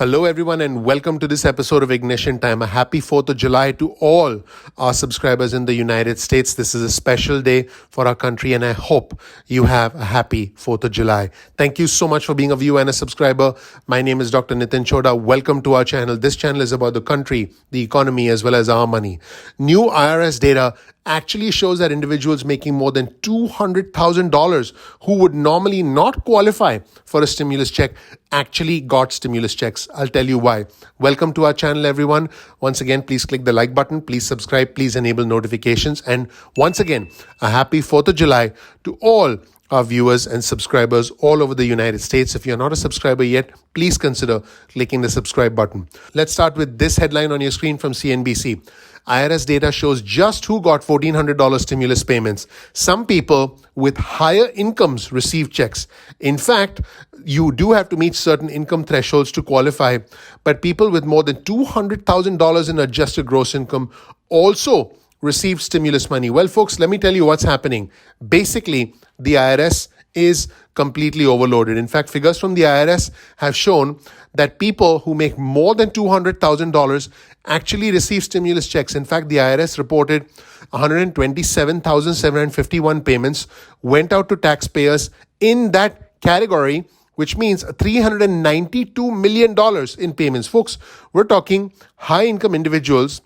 Hello, everyone, and welcome to this episode of Ignition Time. A happy 4th of July to all our subscribers in the United States. This is a special day for our country, and I hope you have a happy 4th of July. Thank you so much for being a viewer and a subscriber. My name is Dr. Nitin Chhoda. Welcome to our channel. This channel is about the country, the economy, as well as our money. New IRS data actually shows that individuals making more than $200,000 who would normally not qualify for a stimulus check actually got stimulus checks. I'll tell you why. Welcome to our channel, everyone. Once again, please click the like button, please subscribe, please enable notifications. And once again, a happy 4th of July to all our viewers and subscribers all over the United States. If you're not a subscriber yet, please consider clicking the subscribe button. Let's start with this headline on your screen from CNBC. IRS data shows just who got $1,400 stimulus payments. Some people with higher incomes received checks. In fact, you do have to meet certain income thresholds to qualify, but people with more than $200,000 in adjusted gross income also received stimulus money. Well, folks, let me tell you what's happening. Basically, the IRS is completely overloaded. In fact, figures from the IRS have shown that people who make more than $200,000 actually receive stimulus checks. In fact, the IRS reported 127,751 payments went out to taxpayers in that category, which means $392 million in payments. Folks, we're talking high-income individuals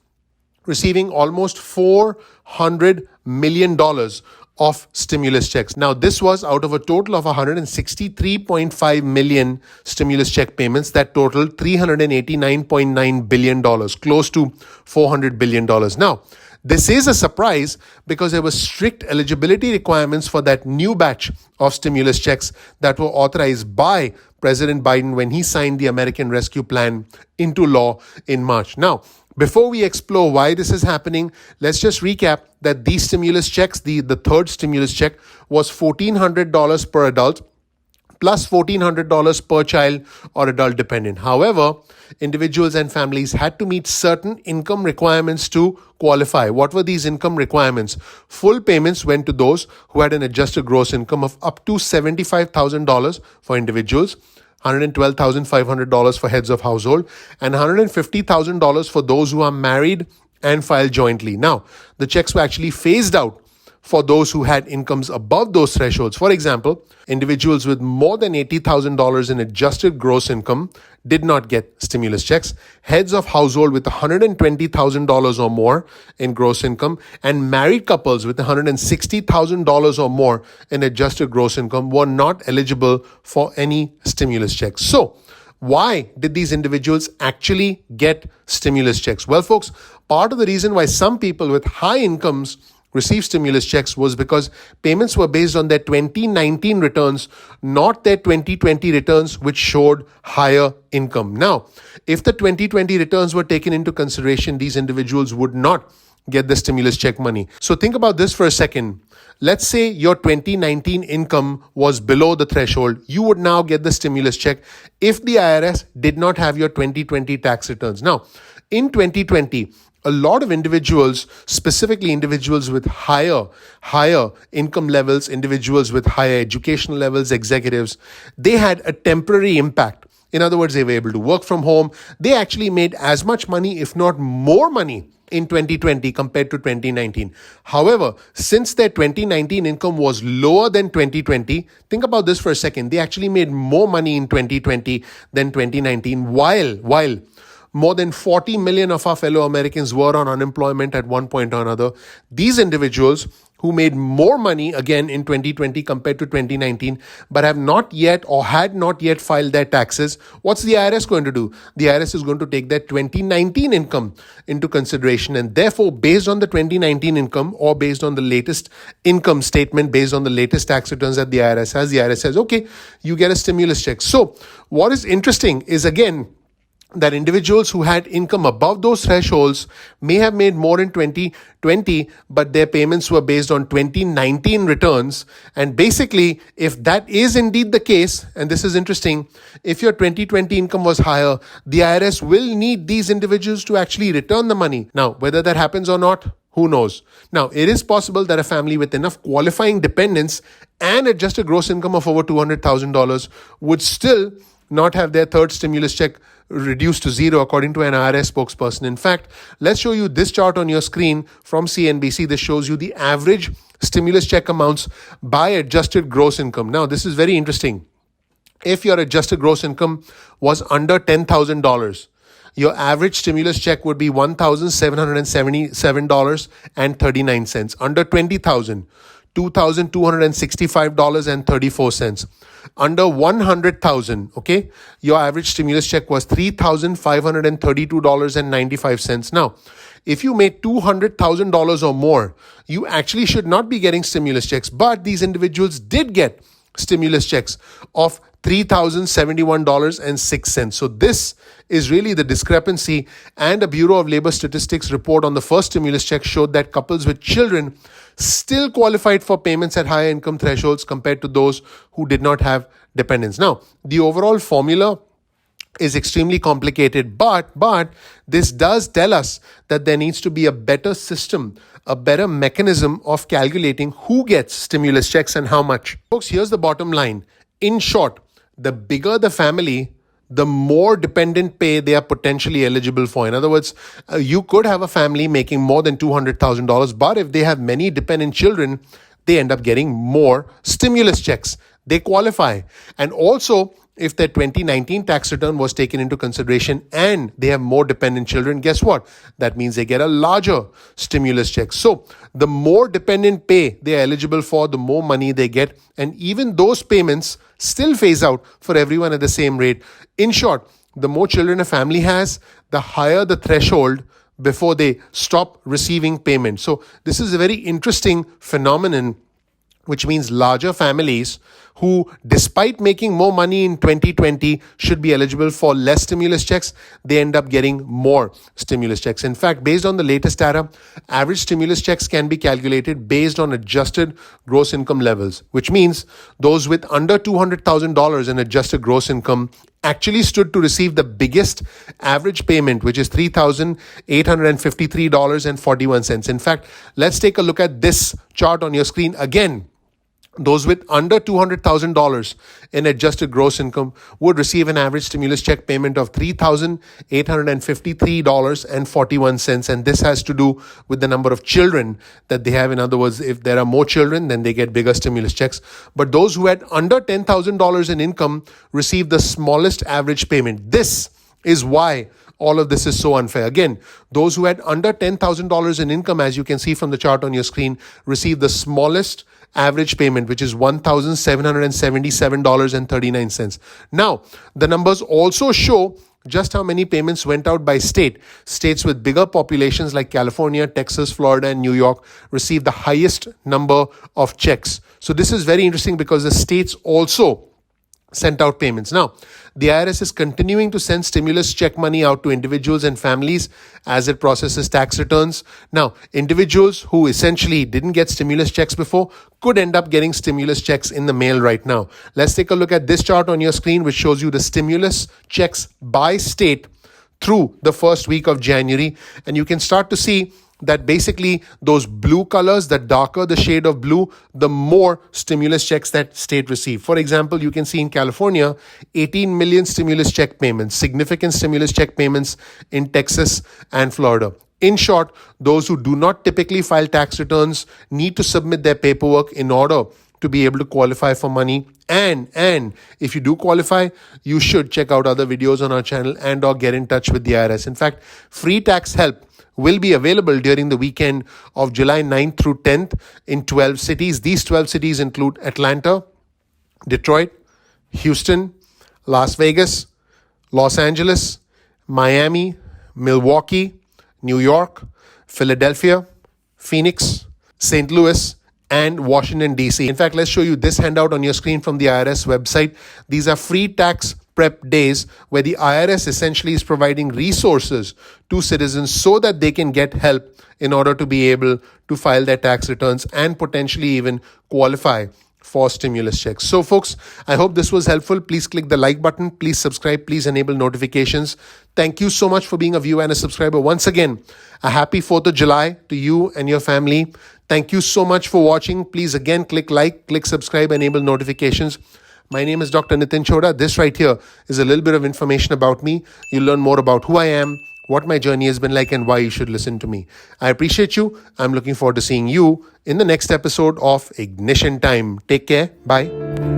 receiving almost $400 million of stimulus checks. Now, this was out of a total of 163.5 million stimulus check payments that totaled $389.9 billion, close to $400 billion. Now, this is a surprise because there were strict eligibility requirements for that new batch of stimulus checks that were authorized by President Biden when he signed the American Rescue Plan into law in March. Now, before we explore why this is happening, let's just recap that these stimulus checks, the third stimulus check was $1,400 per adult plus $1,400 per child or adult dependent. However, individuals and families had to meet certain income requirements to qualify. What were these income requirements? Full payments went to those who had an adjusted gross income of up to $75,000 for individuals, $112,500 for heads of household, and $150,000 for those who are married and filed jointly. Now, the checks were actually phased out for those who had incomes above those thresholds. For example, individuals with more than $80,000 in adjusted gross income did not get stimulus checks. Heads of household with $120,000 or more in gross income and married couples with $160,000 or more in adjusted gross income were not eligible for any stimulus checks. So, why did these individuals actually get stimulus checks? Well, folks, part of the reason why some people with high incomes received stimulus checks was because payments were based on their 2019 returns, not their 2020 returns, which showed higher income. Now, if the 2020 returns were taken into consideration, these individuals would not get the stimulus check money. So think about this for a second. Let's say your 2019 income was below the threshold. You would now get the stimulus check if the IRS did not have your 2020 tax returns. Now, in 2020, a lot of individuals, specifically individuals with higher income levels, individuals with higher educational levels, executives, they had a temporary impact. In other words, they were able to work from home. They actually made as much money, if not more money, in 2020 compared to 2019. However, since their 2019 income was lower than 2020, think about this for a second. They actually made more money in 2020 than 2019 while more than 40 million of our fellow Americans were on unemployment at one point or another. These individuals who made more money again in 2020 compared to 2019, but have not yet or had not yet filed their taxes, what's the IRS going to do? The IRS is going to take their 2019 income into consideration, and therefore, based on the 2019 income or based on the latest income statement, based on the latest tax returns that the IRS has, the IRS says, okay, you get a stimulus check. So what is interesting is, again, that individuals who had income above those thresholds may have made more in 2020, but their payments were based on 2019 returns. And basically, if that is indeed the case, and this is interesting, if your 2020 income was higher, the IRS will need these individuals to actually return the money. Now, whether that happens or not, who knows? Now, it is possible that a family with enough qualifying dependents and adjusted gross income of over $200,000 would still not have their third stimulus check reduced to zero, according to an IRS spokesperson. In fact, let's show you this chart on your screen from CNBC. This shows you the average stimulus check amounts by adjusted gross income. Now, this is very interesting. If your adjusted gross income was under $10,000, your average stimulus check would be $1,777.39. Under $20,000, $2,265.34. Under $100,000, okay, your average stimulus check was $3,532.95. Now, if you made $200,000 or more, you actually should not be getting stimulus checks, but these individuals did get stimulus checks of $3,071.06. So this is really the discrepancy, and a Bureau of Labor Statistics report on the first stimulus check showed that couples with children still qualified for payments at higher income thresholds compared to those who did not have dependents. Now, the overall formula is extremely complicated, but this does tell us that there needs to be a better system, a better mechanism of calculating who gets stimulus checks and how much. Folks, here's the bottom line. In short, the bigger the family, the more dependent pay they are potentially eligible for. In other words, you could have a family making more than $200,000, but if they have many dependent children, they end up getting more stimulus checks. They qualify. And also, if their 2019 tax return was taken into consideration and they have more dependent children, guess what? That means they get a larger stimulus check. So the more dependent pay they are eligible for, the more money they get. And even those payments still phase out for everyone at the same rate. In short, the more children a family has, the higher the threshold before they stop receiving payment. So this is a very interesting phenomenon, which means larger families who, despite making more money in 2020, should be eligible for less stimulus checks, they end up getting more stimulus checks. In fact, based on the latest data, average stimulus checks can be calculated based on adjusted gross income levels, which means those with under $200,000 in adjusted gross income actually stood to receive the biggest average payment, which is $3,853.41. In fact, let's take a look at this chart on your screen again. Those with under $200,000 in adjusted gross income would receive an average stimulus check payment of $3,853.41. And this has to do with the number of children that they have. In other words, if there are more children, then they get bigger stimulus checks. But those who had under $10,000 in income receive the smallest average payment. This is why all of this is so unfair. Again, those who had under $10,000 in income, as you can see from the chart on your screen, receive the smallest average payment, which is $1,777.39. Now, the numbers also show just how many payments went out by state. States with bigger populations like California, Texas, Florida, and New York received the highest number of checks. So this is very interesting because the states also sent out payments. Now, the IRS is continuing to send stimulus check money out to individuals and families as it processes tax returns. Now, individuals who essentially didn't get stimulus checks before could end up getting stimulus checks in the mail right now. Let's take a look at this chart on your screen, which shows you the stimulus checks by state through the first week of January. And you can start to see that basically those blue colors, the darker the shade of blue, the more stimulus checks that state received. For example, you can see in California, 18 million stimulus check payments, significant stimulus check payments in Texas and Florida. In short, those who do not typically file tax returns need to submit their paperwork in order to be able to qualify for money. And if you do qualify, you should check out other videos on our channel and or get in touch with the IRS. In fact, free tax help will be available during the weekend of July 9th through 10th in 12 cities. These 12 cities include Atlanta, Detroit, Houston, Las Vegas, Los Angeles, Miami, Milwaukee, New York, Philadelphia, Phoenix, St. Louis, and Washington, D.C. In fact, let's show you this handout on your screen from the IRS website. These are free tax prep days where the IRS essentially is providing resources to citizens so that they can get help in order to be able to file their tax returns and potentially even qualify for stimulus checks. So folks, I hope this was helpful. Please click the like button. Please subscribe. Please enable notifications. Thank you so much for being a viewer and a subscriber. Once again, a happy 4th of July to you and your family. Thank you so much for watching. Please again click like, click subscribe, enable notifications. My name is Dr. Nitin Chhoda. This right here is a little bit of information about me. You'll learn more about who I am, what my journey has been like, and why you should listen to me. I appreciate you. I'm looking forward to seeing you in the next episode of Ignition Time. Take care. Bye.